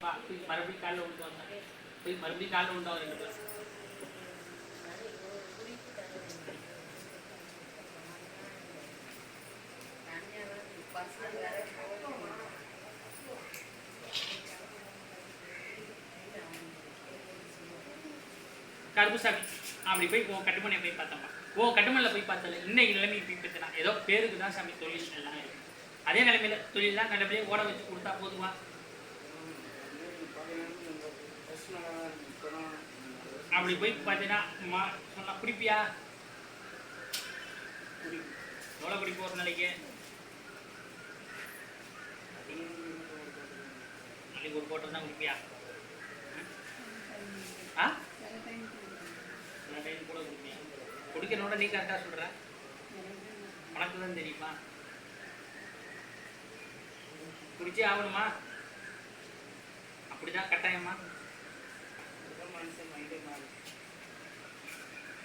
மறுபடியும் காலைல விட்டு வந்தேன். போய் மறுபடியும் காலைல விட்டு ரெண்டு பேரும். கருப்புசாமி அப்படி போய் உன் கட்டுமனையை போய் பார்த்தோம்மா. கட்டுமனையில் போய் பார்த்தல இன்னைக்கு நிலைமை போய் பார்த்தனா ஏதோ பேருக்கு தான் சாமி தொழில் எல்லாம் இருக்கு. அதே நிலைமையில தொழிலாம் நல்லபடியாக ஓட வச்சு கொடுத்தா போதுமா? அப்படி போய் பார்த்தீங்கன்னா சொன்னா குடிப்பியா? எவ்வளோ குடிப்போம் ஒரு நாளைக்கு? நாளைக்கு ஒரு போட்டல் தான் குடிப்பியா? டைம் கூட குடிப்பியா? குடிக்கிறனோட நீ கரெக்டாக சொல்கிற, உனக்கு தான் தெரியுமா? குடிச்சே ஆகணுமா? அப்படிதான் கட்டாயமா?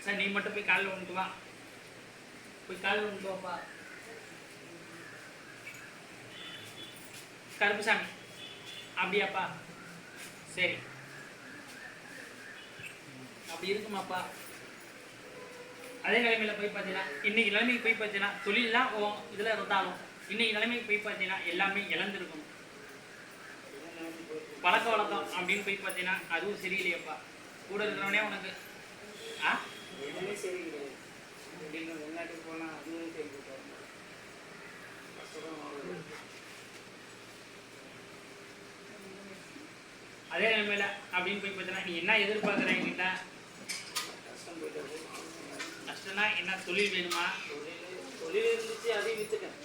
சார் நீ மட்டும் போய் காலையில் வந்துட்டு வா, போய் காலையில் வந்துட்டு வாப்பா. கருப்புசாமி அப்படியாப்பா? சரி அப்படி இருக்குமாப்பா? அதே நிலைமையில போய் பார்த்தீங்கன்னா இன்னைக்கு நிலைமைக்கு போய் பார்த்தீங்கன்னா தொழிலாம் இதில் இருந்தாலும் இன்னைக்கு நிலைமைக்கு போய் பார்த்தீங்கன்னா எல்லாமே இழந்திருக்கணும். பழக்க வழக்கம் அப்படின்னு போய் பார்த்தீங்கன்னா அதுவும் சரியில்லையப்பா. கூட இருக்கிறவனே உனக்கு எதுவுமே சரி கிடையாது. வெளிநாட்டுக்கு போனால் அதுவும் சரி போட்டாங்க. அதே நிலைமையில அப்படின்னு போய் பார்த்தீங்கன்னா நீ என்ன எதிர்பார்க்குற என்கிட்ட? கஷ்டம் போயிட்டு கஷ்டம்னா என்ன? தொழில் வேணுமா? தொழில் இருந்துச்சு, அதையும் விற்றுட்டேன்.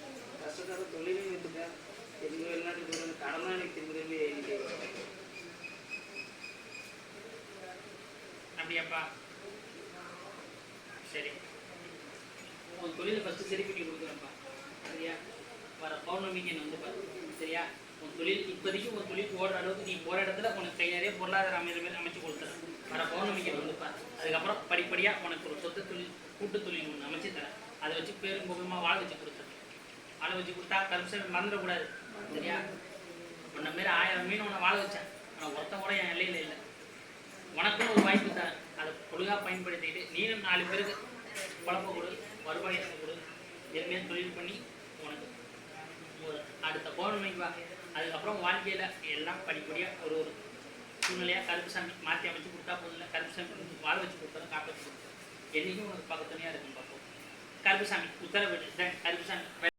கஷ்டத்தோட தொழிலையும் விற்றுட்டேன். திரும்பி வெளிநாட்டுக்கு போகிறது கடன் தான் எனக்கு திரும்பி எழுதிட்டே. அப்படியாப்பா? சரி உன் தொழிலை ஃபஸ்ட்டு சரி பண்ணி கொடுக்குறேன்ப்பா. சரியா? வர பௌர்ணமிக்கு என்ன வந்து பாரு. சரியா? உன் தொழில் இப்போதைக்கு உன் தொழில் போடுற அளவுக்கு நீ போகிற இடத்துல உனக்கு கையாலே பொருளாதார அமைச்சு கொடுத்துறேன். வர பௌர்ணமிக்கு வந்து பாரு. அதுக்கப்புறம் படிப்படியாக உனக்கு ஒரு சொத்து தொழில் கூட்டு தொழில் ஒன்று அமைச்சு தரேன். அதை வச்சு பேரும் முகமாக வாழ வச்சு கொடுத்துறேன். வாழ வச்சு கொடுத்தா கருப்புசாமி மறந்துடக்கூடாது. சரியா? உன்ன மாரி 1000 மீன் உன்னை வாழ வச்சேன். ஆனால் ஒருத்தன் கூட என் எல்லையில் இல்லை. உனக்கும் ஒரு வாய்ப்பு தரேன். அதை ஒழுங்காக பயன்படுத்திக்கிட்டு நீனும் 4 பேருக்கு குழப்ப கொடு, வருவாய் எனக்கு கொடு. எதுவுமே தொழில் பண்ணி உனக்கு ஒரு அடுத்த பௌர்ணமிக்கு வா. அதுக்கப்புறம் வாழ்க்கையில் எல்லாம் படிப்படியாக ஒரு சூழ்நிலையாக கருப்புசாமி மாற்றி அமைச்சு கொடுத்தா போதும். இல்லை கருப்புசாமி வாழ வச்சு கொடுத்தாலும் காப்பாற்றி கொடுத்தேன். என்றைக்கும் உனக்கு பக்கத்துணையாக இருக்கும் பார்ப்போம். கருப்புசாமி உத்தரவிடு. கருப்புசாமி